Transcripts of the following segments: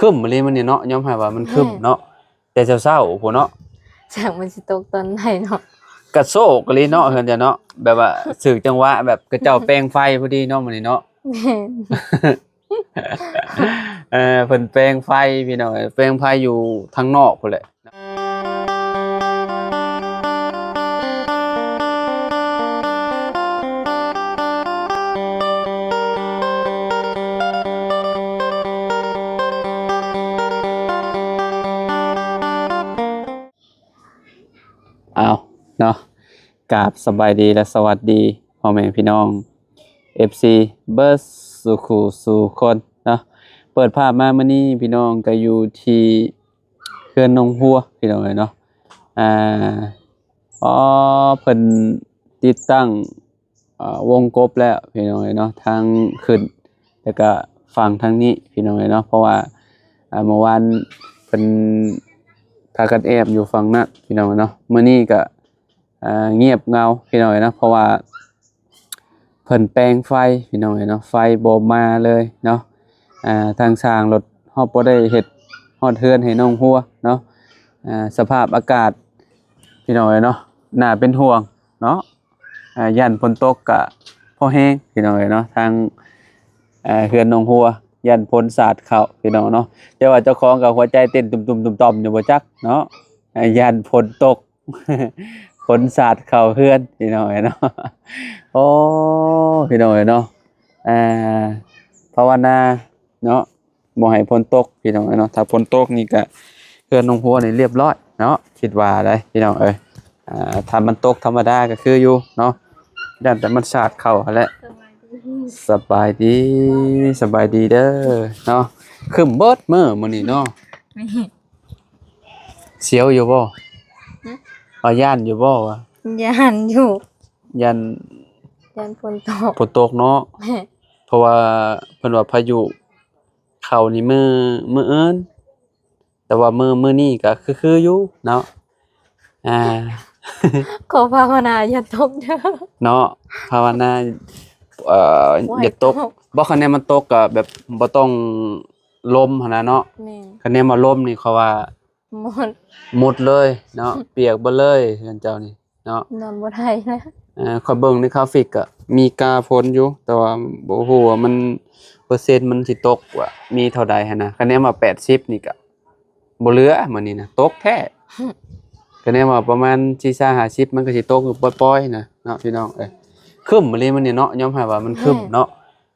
คึมเลยมันนี่เนาะยอมรับว่ามันคึมเนาะแต่เช้าๆพุ่นเนาะจากมันสิตกตอนไหนเนาะกระโซกกะลิเนาะเพิ่นจะเนาะแบบว่าสึกจังหวะแบบกระเจ้าแปลงไฟพอดีเนาะมื้อนี้เนาะ แม่น เพิ่นแปลงไฟพี่น้องแปลงไฟอยู่ทางนอกพุ่นแหละอ้าวเนาะกราบสบายดีและสวัสดีพ่อแม่พี่น้อง FC เบิร์ดสุขุสู่คนเนาะเปิดภาพมามื้อนี้พี่น้องก็อยู่ที่เขื่อนหนองหัวพี่น้องเอ้ยเนาะอ่าอ๋อเพิ่นติดตั้งวงกบแล้วพี่น้องเอ้ยเนาะทางขึ้นแล้วก็ฝั่งทางนี้พี่น้องเอ้ยเนาะเพราะว่าเมื่อวานเพิ่นพากันแอบอยู่ฝั่งนั้นพี่น้องเอ้ยเนาะมื้อนี้ก็เงียบเงาพี่น้องเอ้ยเนาะเพราะว่าเพิ่นแปลงไฟพี่น้องเอ้ยเนาะไฟบ่มาเลยเนาะทางสร้างรถฮอดบ่ได้เฮ็ดฮอดเฮือนให้น้องหัวเนาะสภาพอากาศพี่น้องเอ้ยเนาะน่าเป็นห่วงเนาะย่านฝนตกก็พอแห้งพี่น้องเอ้ยเนาะทางเฮือนน้องหัวย่านฝนสาดเข้าพี่น้องเนาะแต่ว่าเจ้าของก็หัวใจเต้นตุ่มๆต่อมๆอยู่บ่จักเนาะย่านฝนตก ฝนสาดเข้าเฮือนพี่น้องเอ้ยเนาะโอ้พี่น้องเอ้ยเนาะภาวนาเนาะบ่ให้ฝนตกพี่น้องเอ้ยเนาะถ้าฝนตกนี่ก็เฮือนน้องหัวนี่เรียบร้อยเนาะคิดว่าได้พี่น้องเอ้ยถ้ามันตกธรรมดาก็คืออยู่เนาะย่านแต่มันสาดเข้าหั่นแหละสบายดีสบายดีเด้อเนาะครึ้มเบิดมื้อมื้อนี้เนาะเสียวอยู่บ่ย่านอยู่บ่วะ ย่านอยู่ ยัน ย่านฝนตก ฝนตกเนาะ แม่น เพราะว่าเพิ่นว่าพายุเข้านี่มื้ออื่นแต่ว่ามื้อนี้ก็คืออยู่เนาะอ่า ขอภาวนาอย่าตกเด้อ เนาะภาวนาเอ่ออย่าตกบ่คันแนนมันตกก็แบบบ่ต้องลมหั่นน่ะเนาะ แม่น คันแนนมาลมนี่เขาว่า หมด หมดเลยเนาะ เปียกเบิดเลยเฮือนเจ้านี่เนาะ นอนบ่ได้นะ ข้อยเบิ่งในกราฟิกอะมีกาฝนอยู่แต่ว่าบ่ฮู้ว่ามันเปอร์เซ็นต์มันสิตกว่ามีเท่าใดหันนะคะแนนว่า80นี่ก็บ่เหลือมื้อนี้นะตกแท้คะแนนว่าประมาณ40-50มันก็สิตกอยู่ปล่อยๆนะเนาะพี่น้องเอ้ยครึ้มมื้อนี้มันนี่เนาะยอมรับว่ามันครึ้มเนาะ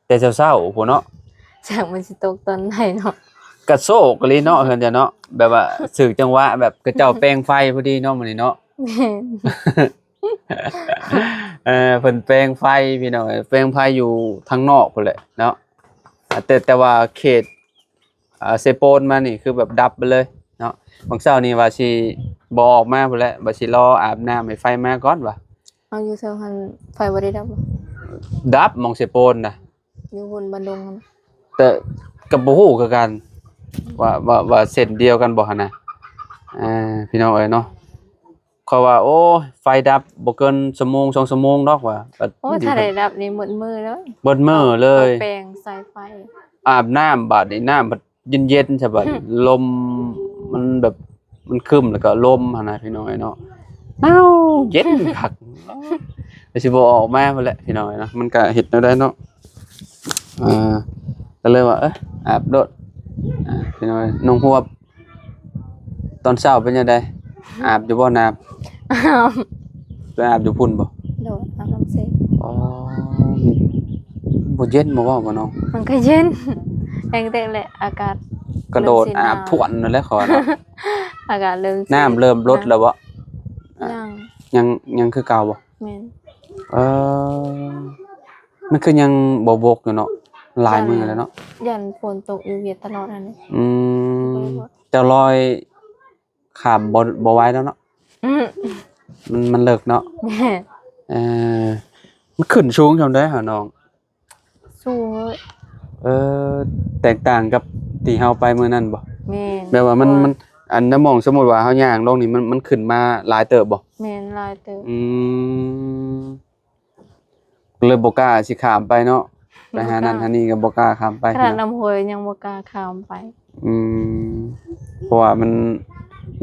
แต่เช้าๆพุ่นเนาะ จากมันสิตกตอนไหนเนาะ กระโซกกะลิเนาะเพิ่นจะเนาะแบบว่าสึกจังหวะแบบกระเจ้าแปลงไฟพอดีเนาะมื้อนี้เนาะ แม่น เพิ่นแปลงไฟพี่น้องแปลงไฟอยู่ทางนอกพุ่นแหละเนาะแต่ว่าเขตเซโปนมานี่คือแบบดับไปเลยเนาะบางเช้านี่ว่าสิบ่ออกมาพุ่นแหละว่าสิรออาบน้ำให้ไฟมาก่อนว่ะ เอาอยู่เซลหันไฟบ่ได้ดับบ่ ดับหมองเซโปนน่ะ อยู่บนบันดงนั่น แต่ก็บ่ฮู้คือกันว่าเส้นเดียวกันบ่หั่นน่ะพี่น้องเอ้ยเนาะเขาว่าโอ้ไฟดับบ่เกินชั่วโมง2ชั่วโมงดอกว่า โอ้ถ้าได้ดับนี่หมดมือแล้ว เบิดมื้อเลย อาแปลงสายไฟ อาบน้ำบาดนี้น้ำบัดเย็นๆใช่บัดลมมันแบบมันครึ้มแล้วก็ลมหั่นน่ะพี่น้องเนาะอ้าวเย็นคักแต่สิบ่ออกมาพุ่นแหละพี่น้องเนาะมันก็เฮ็ดแนวใดเนาะก็เลยว่าอาบโดดพี่น้องน้องฮวบตอนเช้าเป็นจังไดอาบอยู่บ่น้ำ อ้าว ไปอาบอยู่พุ่นบ่ โดดอาบน้ำเสร็จ อ๋อบ่เย็นบ่ว่าบ่น้อง มันก็เย็นแรงแต่แหละอากาศ กระโดดอาบถ่วนนั่นแหละขอเนาะ อากาศเริ่ม น้ำเริ่มลดแล้วบ่ ยัง ยังคือเก่าบ่ แม่น เออมันคือยังบ่บกอยู่เนาะหลายมื้อแล้วเนาะ ยันฝนตกอยู่เวียดตลอดอันนี้ จะลอยข้ามบ่ไหวแล้วเนาะ อืม มันเลิกเนาะ แม่ เออมันขึ้นสูงจังได๋หาน้อง สู้เว้ย เออแตกต่างกับที่เฮาไปมื้อนั้นบ่ แม่น แบบว่ามันอันน้ำมองสมมุติว่าเฮาย่างลงนี่มันขึ้นมาหลายเติบบ่ แม่นลายเติบ มเลยบ่กล้าสิข้ามไปเนาะไปหานั่นหานี่ก็บ่กล้าข้ามไป ขนาดน้ำห้วยยังบ่กล้าข้ามไป อืมเพราะว่ามัน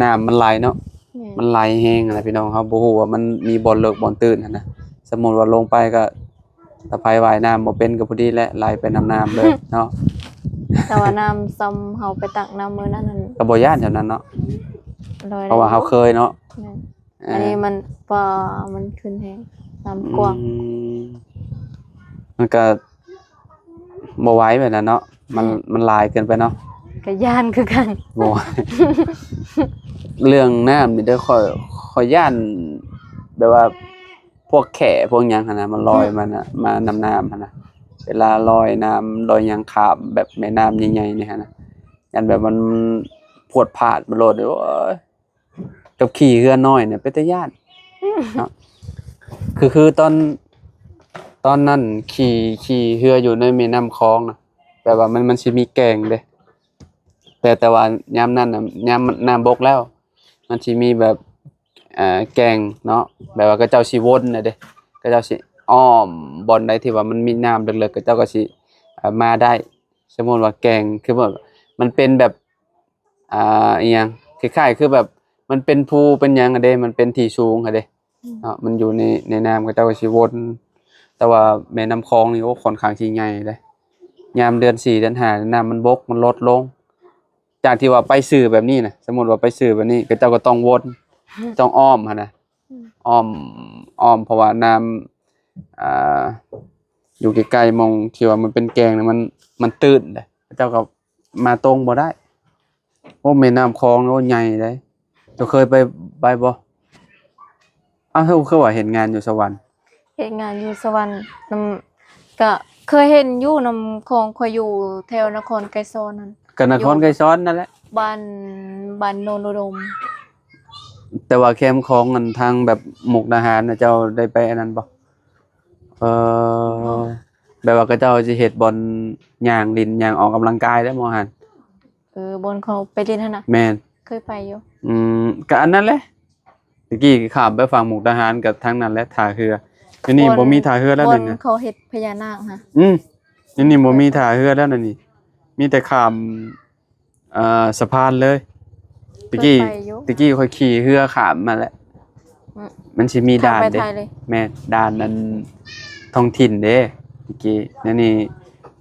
น้ำมันไหลเนาะ แม่น มันไหลแห้งอะไรพี่น้องครับบ่ฮู้ว่ามันมีบ่อนเลิกบ่อนตื้นหั่นนะสมมุติว่าลงไปก็ถ้าไผว่ายน้ำบ่เป็นก็พอดีแหละไหลไปน้ำน้ำเลยเนาะ แต่ว่าน้ำซ้ำเฮาไปตักน้ำมื้อนั้นนั่น ก็บ่ย้านแถวนั้นเนาะ ลอย เพราะว่าเฮาเคยเนาะ แม่นอันนี้มันปลามันขึ้นแฮงน้ำกว้าง อืมมันก็บ่ไหวแบบนั้นเนาะมันหลายเกินไปเนาะ ก็ย่านคือกัน บ่ไหว เรื่องน้ำนี่เด้อค่อยย้านแบบว่าพวกแข่พวกหยังหั่นน่ะมันลอยมาน่ะมานำน้ำหั่นน่ะเวลาลอยน้ำลอยหยังข้ามแบบแม่น้ำใหญ่ๆนี่หั่นน่ะยันแบบมันพรวดพลาดมันโลดโอ้ยกับขี่เรือน้อยเนี่ยเป็นตาย้านเนาะคือตอนนั้นขี่เรืออยู่ในแม่น้ำคลองน่ะแบบว่ามันสิมีแก่งเด้แต่ว่ายามนั้นน่ะยามน้ำบกแล้ว มันสิมีแบบแกงเนาะแบบว่าเขาเจ้าสิวนน่ะเด้เขาเจ้าสิอ้อมบ่อนใดที่ว่ามันมีน้ำลึกๆเขาเจ้าก็สิมาได้สมมุติว่าแกงคือแบบมันเป็นแบบอีหยังคล้ายๆคือแบบมันเป็นภูเป็นหยังอะเด้มันเป็นที่สูงอะเด้เนาะมันอยู่ในน้ำเขาเจ้าก็สิวนแต่ว่าแม่น้ำคลองนี่โอ้ค่อนข้างสิใหญ่เด้ยามเดือน4เดือน5น้ำมันบกมันลดลง จากที่ว่าไปสื่อแบบนี้นะสมมุติว่าไปสื่อแบบนี้ก็เจ้าก็ต้องวนต้องอ้อมหั่นน่ะอ้อมเพราะว่าน้ำอยู่ใกล้ๆหม้องที่ว่ามันเป็นแกงน่ะมันตื้นเด้เจ้าก็มาตรงบ่ได้โอ้แม่น้ำคลองโอ้ใหญ่เด้เจ้าเคยไปบ่อ้าวเฮาคือว่าเห็นงานอยู่สวรรค์ เฮ็ดงานอยู่สวรรค์นำก็เคยเห็นอยู่นำของข่อยอยู่แถวนครไกรสอนนั่น ก็นครไกรสอนนั่นแหละ บ้านโนนอุดม แต่ว่าแคมป์ของอันทางแบบมุกดาหารน่ะเจ้าได้ไปอันนั้นบ่เอ่อแบบว่าเขาเจ้าสิเฮ็ดบ่อนย่างดินย่างออกกำลังกายได้บ่หั่น บนเขาไปเล่นหั่นน่ะ แม่น เคยไปอยู่ ก็อันนั้นแหละตะกี้ข้ามไปฝั่งมุกดาหารกับทางนั้นแหละท่าเรืออยู่นี่บ่มีท่าเรือแล้ว บ นี่ น นะ เขาเฮ็ดพญานาคฮะ อยู่นี่บ่มีท่าเรือแล้วนี่มีแต่ข้ามสะพานเลยตะกี้ เคยไปอยู่ ค่อยขี่เรือข้ามมาแล้ว อืม มันสิมีด่าน ไป เด้ ไทยเลย แม่นด่านนั้นท้องถิ่นเด้ตะกี้นี่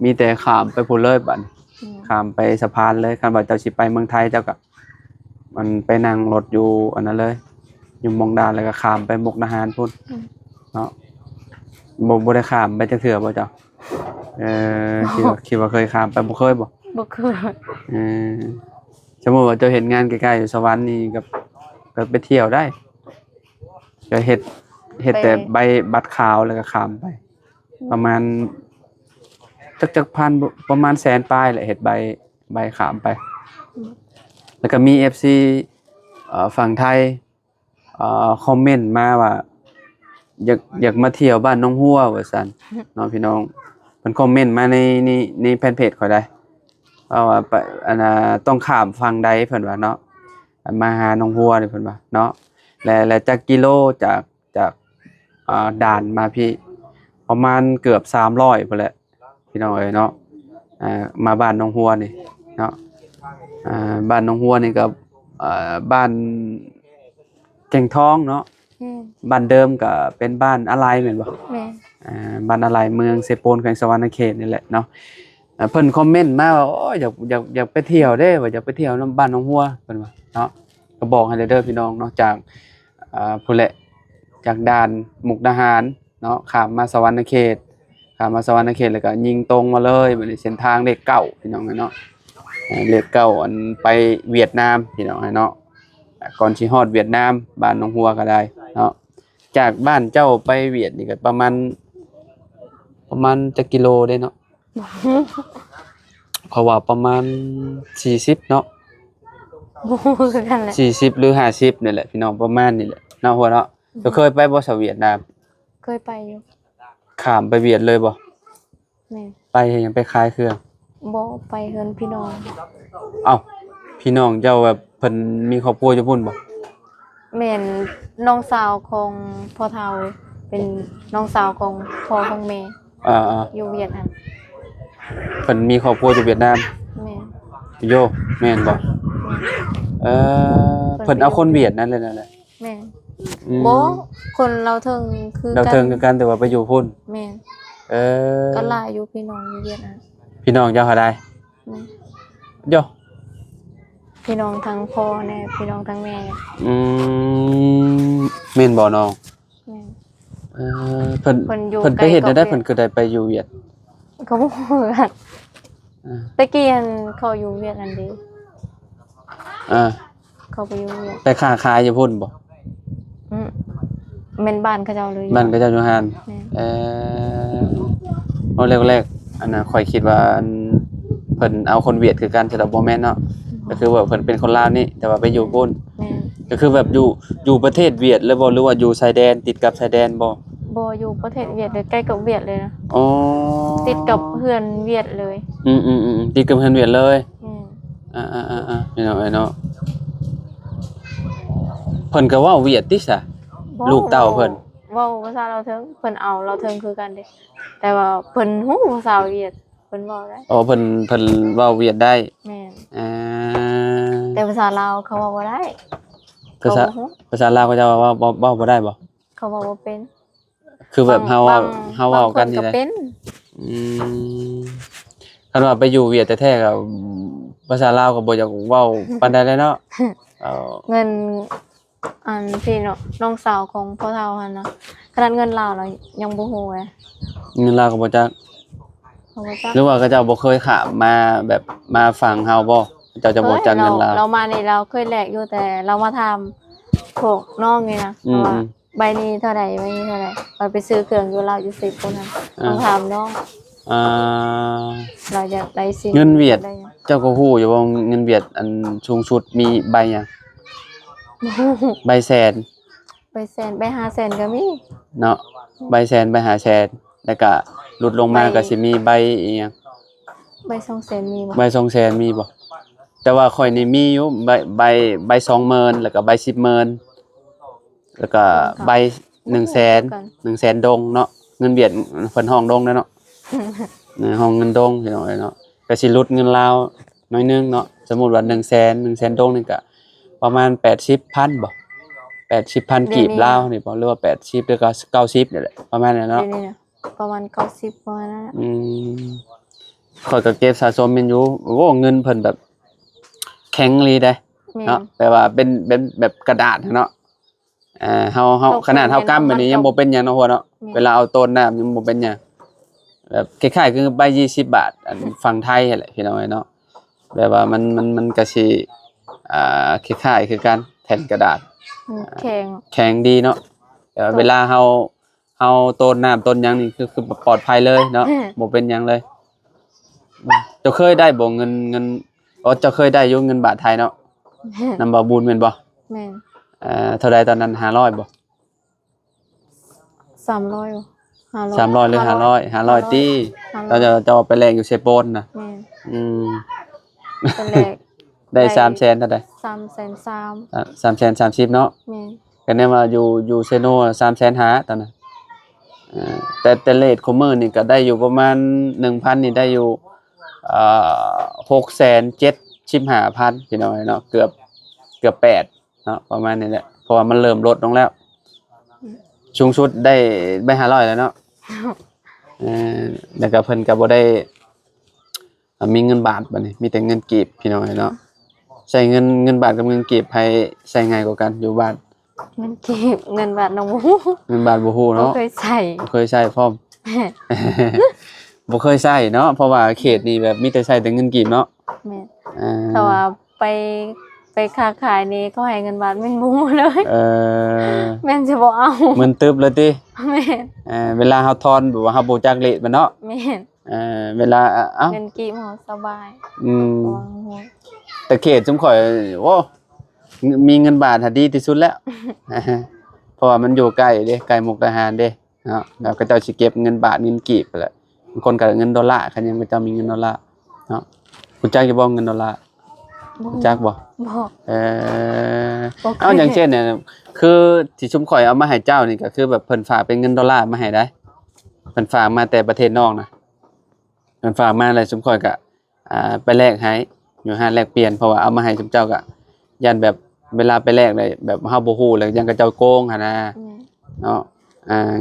มีแต่ข้ามไปพุ่นเลยบัด อืม ข้ามไปสะพานเลยคันว่าเจ้าสิไปเมืองไทยเจ้าก็มันไปนั่งรถอยู่อันนั้นเลย อยู่หมองดานแล้วก็ข้ามไปมุกดาหารพุ่นเนาะบ่ได้ข้ามไปจักเทื่อบ่เจ้าคิดว่าเคยข้ามไปบ่เคยบ่ บ่เคย เออสมมุติว่าเจ้าเห็นงานใกล้ๆอยู่สวรรค์นี่ก็ไปเที่ยวได้ก็เฮ็ดแต่ใบบัตรขาวแล้วก็ข้ามไป ประมาณจักพันบ่ประมาณแสนปลายแหละเฮ็ดใบข้ามไป แล้วก็มี FC ฝั่งไทยคอมเมนต์มาว่าอยากมาเที่ยวบ้านน้องฮัวว่าซั่นเนาะพี่น้องเพิ่นคอมเมนต์มาในแฟนเพจข่อยได้ว่าไปอันน่ะต้องข้ามฝั่งใดเพิ่นว่าเนาะมาหาน้องฮัวนี่เพิ่นว่าเนาะและจักกิโลจากด่านมาพี่ประมาณเกือบ300พุ่นแหละพี่น้องเอ้ยเนาะมาบ้านน้องฮัวนี่เนาะบ้านน้องฮัวนี่ก็บ้านแก่งทองเนาะ บ้านเดิมก็เป็นบ้านอะไรแม่นบ่ แม่ บ้านอะไรเมืองเซโปนแขวงสะหวรรณเขตนี่แหละเนาะเพิ่นคอมเมนต์มาว่าโอ้ยอยากไปเที่ยวเด้ว่าอยากไปเที่ยวนำบ้านน้องฮัวเพิ่นว่าเนาะก็บอกให้เด้อพี่น้องเนาะจากพุ่นแหละจากด่านมุกดาหารเนาะข้ามมาสะหวรรณเขตแล้วก็ยิงตรงมาเลยบัดนี้เส้นทางเลข9พี่น้องเนาะเลข9อันไปเวียดนามพี่น้องเนาะก่อนสิฮอดเวียดนามบ้านน้องฮัวก็ได้เนาะจากบ้านเจ้าไปเวียดนี่ก็ประมาณจักกิโลได้เนาะเพราะว่าประมาณ40เนาะ บ่ฮู้คือกันแหละ 40หรือ50นี่แหละพี่น้องประมาณนี่แหละเนาะหัวเนาะจะเคยไปบ่สเวียดนาม เคยไปอยู่ ข้ามไปเวียดเลยบ่ แม่ ไปเฮ็ดหยังไปขายเครื่อง บ่ไปเฮือนพี่น้อง เอ้าพี่น้องเจ้าแบบเพิ่นมีครอบครัวอยู่พุ่นบ่ แม่นน้องสาวของพ่อเฒ่าเป็นน้องสาวของพ่อของแม่ อ่า อยู่เวียดนาม เพิ่นมีครอบครัวอยู่เวียดนาม แม่ โยแม่นบ่เอเพิ่นเอาคนเวียดนั่นเลยนั่นแหละ แม่น อืม บ่คนเราเทิงคือ เราเทิงคือกันแต่ว่าไปอยู่พุ่น แม่น เออ ก็หลายอยู่พี่น้องอยู่เวียดนาม พี่น้องเจ้าหาได้ แม่น โย พี่น้องทั้งพ่อแน่พี่น้องทั้งแม่ อืมแม่นบ่น้อง แม่น เพิ่น เพิ่นอยู่ เพิ่นไป ไกล เฮ็ดได้ กับเวียด เพิ่นคือได้ไปอยู่เวียด เขาบ่ฮู้กัน อ่า ตะกี้หันเขาอยู่เวียดนามเด้ อ่า เขาไปอยู่เวียด ไปค้าขายอยู่พุ่นบ่ อืมแม่นบ้านเขาเจ้าเลย บ้านก็เจ้าอยู่หาน แม่น เอาแรกๆอันน่ะข่อยคิดว่าอันเพิ่นเอาคนเวียดคือกันแต่เราบ่แม่นเนาะก็คือว่าเพิ่นเป็นคนลาวนี่แต่ว่าไปอยู่พุ่น แม่น ก็คือแบบอยู่ประเทศเวียดเลยบ่หรือว่าอยู่ชายแดนติดกับชายแดนบ่ บ่อยู่ประเทศเวียดเลยใกล้กับเวียดเลยนะ อ๋อ ติดกับเพื่อนเวียดเลย อืมติดกับเพื่อนเวียดเลย อืม นี่เนาะไอ้เนาะเพิ่นก็เว้าเวียดติซะ ลูกเต้าเพิ่น เว้าภาษาเราวเทิงเพิ่นเอาเราวเทิงคือกันเด้แต่ว่าเพิ่นฮู้ภาษาเวียดเพิ่นเว้าได้ อ๋อเพิ่นเว้าเวียดได้ แม่น อ่า แต่ภาษาลาวเขาเว้าบ่ได้ ภาษา เขบ่ฮู้ ภาษาลาวเขาจะว่าเว้าบ่ได้บ่ เขาเว้าบ่เป็น คือแบบเฮาเว้า บง เฮาเว้ากัน บงค นี่ ก็ แหละ เป็น อืมคันว่าไปอยู่เวียดแท้ๆก็ภาษาลาวก็บ่อยากเว้าปานใดเลยเนาะเอา เงินอันที่เนาะน้องสาวของพ่อเฒ่าหั่นนะขนาดเงินลาวเรายังบ่ฮู้เลย เงินลาวก็บ่จัก เขาบ่จัก หรือว่าเขาเจ้าบ่เคยข้ามมาแบบมาฟังเฮาบ่เจ้าจะบ่จักเงินลาว เรามานี่เราเคยแลกอยู่แต่เรามาทำพวกน้องนี่นะเพราะว่า อืม ใบนี้เท่าไหร่ใบนี้เท่าไหร่เราไปซื้อเครื่องอยู่ลาวอยู่10คนนั้นต้องถามน้อง อ่า เราอยากได้สิ่ง เงินเวียด ได้หยัง เจ้าก็ฮู้อยู่ว่าเงินเวียดอันสูงสุดมีใบหยังใบแสน ไปแสนไป500,000ก็มี เนาะใบแสนใบ5แสนแล้วก็หลุดลงมาก็สิมีใบอีหยัง ใบ200,000มีบ่ ใบ2แสนมีบ่แต่ว่าข่อยนี่มีอยู่ใบ20,000แล้วก็ใบ10,000แล้วก็ใบ1แสน1แสนดงเนาะเงินเวียดเพิ่นห้องดงเนาะ ห้องเงินดงพี่น้องเอ้ยเนาะก็สิลดเงินลาวน้อยนึงเนาะสมมุติว่า1แสนดงนี่ก็ประมาณ80,000บ่80,000กีบลาวนี่บ่หรือว่า80หรือก็90นี่แหละประมาณนั้น เดี๋ เนาะ ยวนี้นะประมาณ90ประมาณนั้นน่ะ อืมข้อยก็เก็บสะสมแม่นอยู่โอ้เงินเพิ่นแบบแข็งอีหลีได้ แม่น เนาะแปลว่าเป็นแบบกระดาษเนาะเฮา ตก ขนาดเฮากำแบบนี้ยังบ่เป็นหยังเนาะหัวเนาะ แม่น เวลาเอาต้นน้ำยังบ่เป็นหยังแบบคล้ายๆคือใบ20 บาทอันฝั่งไทยนั่นแหละพี่น้องเอ้ยเนาะแบบว่ามันก็สิคล้ายๆคือกันแผ่นกระดาษ แข็ง แข็งดีเนาะแต่ว่าเวลาเฮาต้นน้ำต้นหยังนี่คือปลอดภัยเลยเนาะบ่เป็นหยังเลยเจ้าเคยได้บ่เงินอ๋อเจ้าเคยได้อยู่เงินบาทไทยเนาะนำบ่บุญแม่นบ่ แม่น เท่าใดตอนนั้น500บ่ 300บ่500 300หรือ500ติเราจะเอาไปแลกอยู่เซโปนน่ะ แม่น อืม ตอนแรก ได้300,000เท่าใด 330,000 330,000เนาะ แม่น ก็แน่ว่าอยู่เซโน350,000ตอนนั้นแต่เรทของมื้อนี่ก็ได้อยู่ประมาณ 1,000 นี่ได้อยู่675,000พี่น้องเนาะเกือบ8เนาะประมาณนี้แหละเพราะว่ามันเริ่มลดลงแล้วสูงสุดได้ไป500แล้วเนาะแล้วก็เพิ่นก็บ่ได้มีเงินบาทบัดนี้มีแต่เงินกีบพี่น้องเนาะใช้เงินบาทกับเงินกีบให้ใช้ง่ายกว่ากันอยู่บ้าน เงินเก็บเงินบาทน้องบ่ฮู้ เงินบาทบ่ฮู้ บ่ เนาะ เคยใส่ บ่เคยใช้พร้อม บ่เคยใช้เนาะเพราะว่าเขตนี่แบบมีแต่ใช้แต่เงินกีบเนาะ แม่น อ่า แต่ว่าไปค้าขายนี่เขาให้เงินบาทแม่นบ่ฮู้เลย แม่นจะบ่เอา มันตึบเลยติ แม่น เวลาเฮาทอนแบบว่าเฮาบ่จักเลขมันเนาะ แม่น เวลาเอ้า เงินกีบเฮาสบาย อืม บ่ฮู้ แต่เขตจุมข่อยโอ้มีเงินบาทหาดีที่สุดแล้ว เพราะว่ามันอยู่ใกล้เด้ใกล้มุกดาหารเด้เนาะแล้วก็เจ้าสิเก็บเงินบาทเงินกีบไปแหละบางคนก็เงินดอลลาร์คันยังบ่เจ้ามีเงินดอลลาร์เนาะคุณจักอยู่บ่เงินดอลลาร์ บ่ จักบ่ บ่ เออ บ่เคย เอาอย่างเช่นเนี่ยคือที่ชุมข่อยเอามาให้เจ้านี่ก็คือแบบเพิ่นฝากเป็นเงินดอลลาร์มาให้ได้เพิ่นฝากมาแต่ประเทศนอกนะเพิ่นฝากมาแล้วชุมข่อยก็ไปแลกให้ อยู่ห้านแลกเปลี่ยนเพราะว่าเอามาให้จุ๊บเจ้าก็ยันแบบเวลาไปแลกได้แบบเฮาบ่ฮู้แล้วยังกระเจ้าโกงหั่นนะเนาะ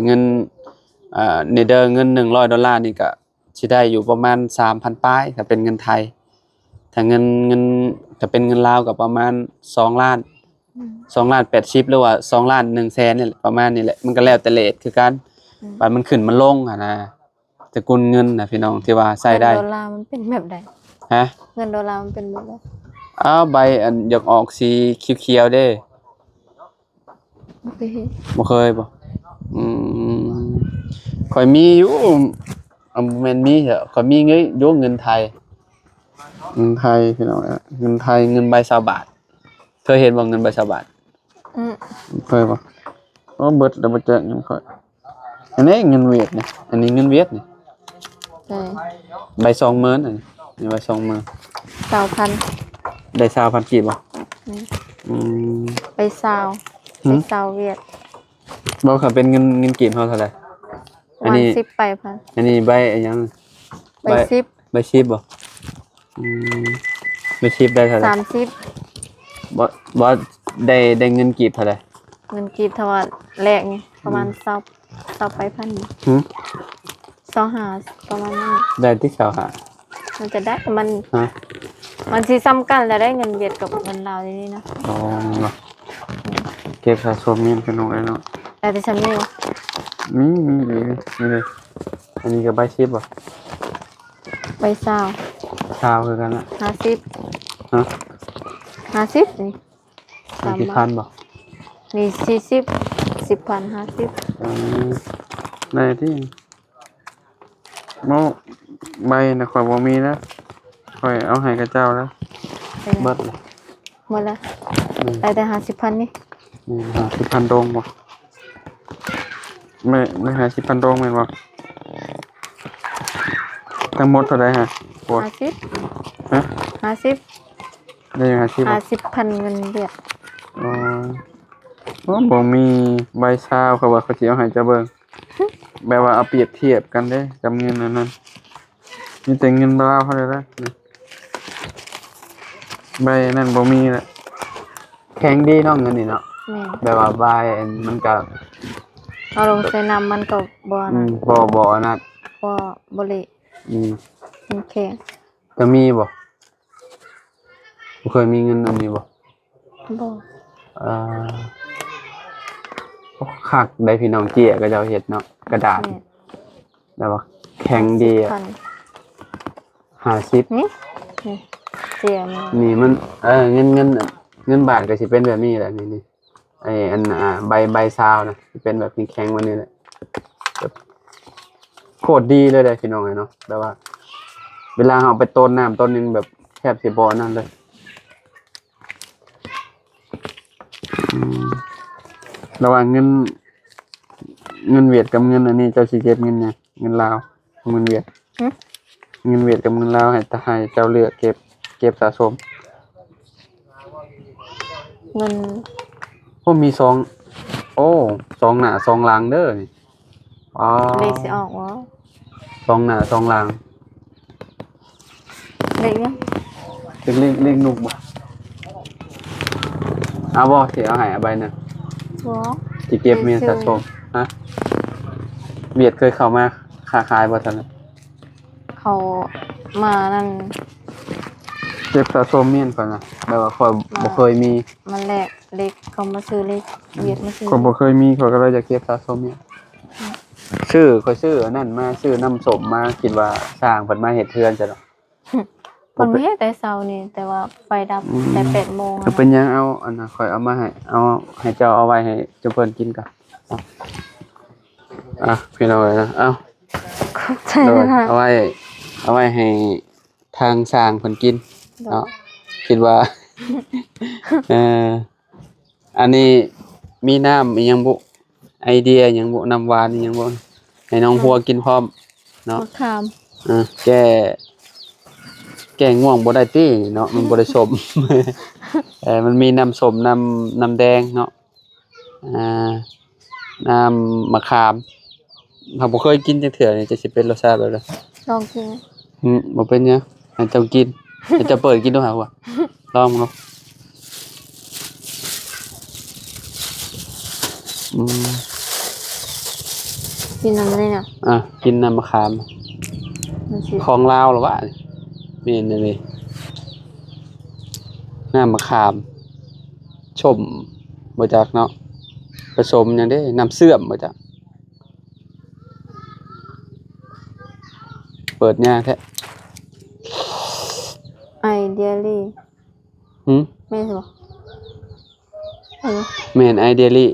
เงินในเด้อเงิน$100นี่ก็สิได้อยู่ประมาณ 3,000 ปลายถ้าเป็นเงินไทยถ้าเงินถ้าเป็นเงินลาวก็ประมาณ2ล้าน2,80,000หรือว่า2,100,000นี่แหละประมาณนี้แหละมันก็แล้วแต่เรทคือกันบัดมันขึ้นมันลงหั่นนะสกุลเงินน่ะพี่น้องที่ว่าใช้ได้เงินดอลลาร์มันเป็นแบบใดฮะเงินดอลลาร์มันเป็นแบบใดใบอันอยากออกสีเขียวๆเด้บ่เคยบ่ข่อยมีอยู่บ่แม่นมีเถอะข่อยมีอยู่เงินไทยพี่น้องเงินไทยเงินใบ20 บาทเคยเห็นบ่เงินใบ20 บาทเคยบ่เบิดแล้วบ่แจกเงินข่อยอันนี้เงินเวียดนี่อันนี้เงินเวียดนี่ใช่ใบ20,000นี่ใบ20,000 20,000ได้20,000กีบบ่ไป20เวียดบ่ค่ะเป็นเงินกีบเฮาเท่าไหร่อันนี้10ไปพันอันนี้ใบอันยังใบ10ใบ10บ่ใบ10ได้เท่าไหร่30บ่ได้เงินกีบเท่าไหร่เงินกีบเท่าว่าแลกไงประมาณ20ไปพัน25ประมาณนั้นได้ที่มันจะได้มันสิซ้ำกันแล้วได้เงินเวียดกับเงินลาวนี่นะอ๋อเก็บสะสมเงินเป็นน้องเนาะแต่ฉันมีเลยอันนี้ก็ใบ10บ่ใบ20คือกันน่ะ50ฮะ50นี่30,000บ่นี่40 10,000 50ได้ที่โมใบน่ะข่อยบ่มีนะข่อยเอาให้กับเจ้าแล้วเบิดเลยหมดแล้วได้แต่50,000นี่50,000ดงบ่ไม่50,000ดงแม่นบ่ทั้งหมดเท่าใดฮะ50ฮะ50ได้50,000เงินเวียดบ่มีใบซาวเขาว่าเขาสิเอาให้เจ้าเบิ่งแบบว่าเอาเปรียบเทียบกันเด้กับเงินนั้นมีแต่เงินลาวเท่านั้นล่ะใบนั้นบ่มีละแข็งดีเนาะเงินนี่เนาะแบบว่าใบมันก็เอาลงใส่น้ำมันก็บ่นะบ่นั่นบ่เละโอเคก็มีบ่เคยมีเงินอันนี้บ่คักได้พี่น้องเจี้ยก็เจ้าเฮ็ดเนาะกระดาษแล้วว่าแข็งดีอ่ะ50นี่เจี้ยนี่มันเงินบาทก็สิเป็นแบบนี้แหละนี่ไอ้อันใบซาวนะสิเป็นแบบแข็งๆวันนี้แหละโคตรดีเลยพี่น้องเนาะแบบว่าเวลาเอาไปต้นน้ำต้นนึงแบบแทบสิบ่นั่นเลยระหว่างเงินเวียดกับเงินอันนี้เจ้าสิเก็บเงินไงเงินลาวเงินเวียดกับเงินลาวให้เจ้าเลือกเก็บสะสมเงินผมมี2หน้า2หลังเด้อนี่เลขสิออกบ่2หน้า2หลังเลขยังเลขนุกบ่เอาบ่สิเอาให้ใบนึงบ่สิเก็บเมียสะสมฮะเวียดเคยเข้ามาค้าขายบ่ซั่นเขามานั่นเก็บสะสมเมียนก่อนนะแบบว่าข่อยบ่เคยมีมันแลกเลขเขามาซื้อเลขเวียดมาซื้อข่อยบ่เคยมีข่อยก็เลยจะเก็บสะสมเมียนข่อยซื้ออันนั้นมาซื้อน้ำส้มมาคิดว่าสร้างเพิ่นมาเฮ็ดเทือนจ้ะเนาะเพิ่นเฮ็ดแต่เช้านี่แต่ว่าไฟดับแต่ 8:00 นเป็นหยังเอาอันน่ะข่อยเอามาให้เจ้าเอาไว้ให้เจ้าเพิ่นกินก่อนพี่น้องนะเอาไว้ให้ทางสร้างเพิ่นกินเนาะคิดว่าอันนี้มีน้ำอีหยังบ่ไอเดียหยังบ่น้ำหวานอีหยังบ่ให้น้องพัวกินพร้อมเนาะมะขามแก้ง่วงบ่ได้ติเนาะมันบ่ได้สมมันมีน้ำส้มน้ำแดงเนาะน้ำมะขามเราบ่เคยกินจังเทื่อนี่จะสิเป็นรสชาติแบบใดลองกินบ่เป็นหยังให้เจ้ากิน เดี๋ยวจะเปิดกินดูหาว่ะลองเนาะอืม กินน้ำอะไรเนี่ย กินน้ำมะขาม มันสิ ของลาวหรอวะมีนี่นี่น้ำมะขามชมมาจากเนาะผสมอย่างได้น้ำเสื่อมมาจากเปิดยากแท้ ไอเดียลี่ หืม แม่นสิบ่ แมนไอเดียลี่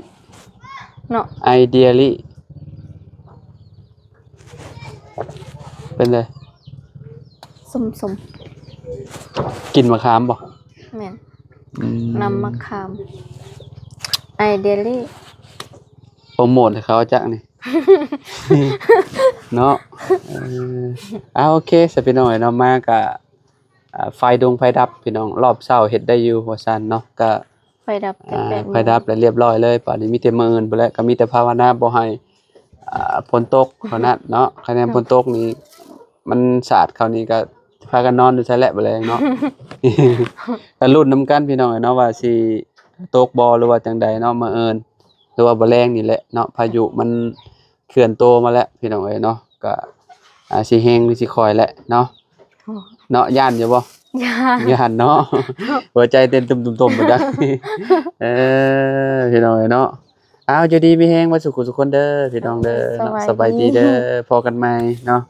เนาะ ไอเดียลี่เป็นเลย สม กินมะขามบ่ ๆแม่น อืม น้ำมะขามไอเดียลี่ โปรโมทให้เขาจักนี่ เนาะโอเคสพี่น้องเนาะมากะไฟดงไฟดับพี่น้องรอบเช้าเฮ็ดได้อยู่ว่าซั่นเนาะก็ ไฟดับแต่แปดโมง ไฟดับแล้วเรียบร้อยเลยป่านนี้มีแต่มื้ออื่นไปแล้วก็มีแต่ภาวนาบ่ให้ฝนตกเท่านั้นเนาะคะแนนฝนตกนี่มันสาดเขานี่ก็พากันนอนอยู่ใช่แหละบ่แลงเนาะ ก็ลุ้นนํกันพี่น้องเนาะว่าสิตกบ่หรือว่าจังใดเนาะมื้ออื่นหรือว่าบ่แรงนี่แหละเนาะพายุมันเคลื่อนตัวมาแล้วพี่น้องเอ้ยเนาะก็สิแฮงหรือสิคอยแหละเนาะ โอ้ เนาะย่านอยู่บ่ ยา ย่านเนาะ หัวใจเต้นตุ่มๆๆบ่จัก พี่น้องเอ้ยเนาะอยู่ดีมีแฮงบ่สุขสุขคนเด้อพี่น้องเด้อเนาะสบายดีเด้อพอกันใหม่เนาะ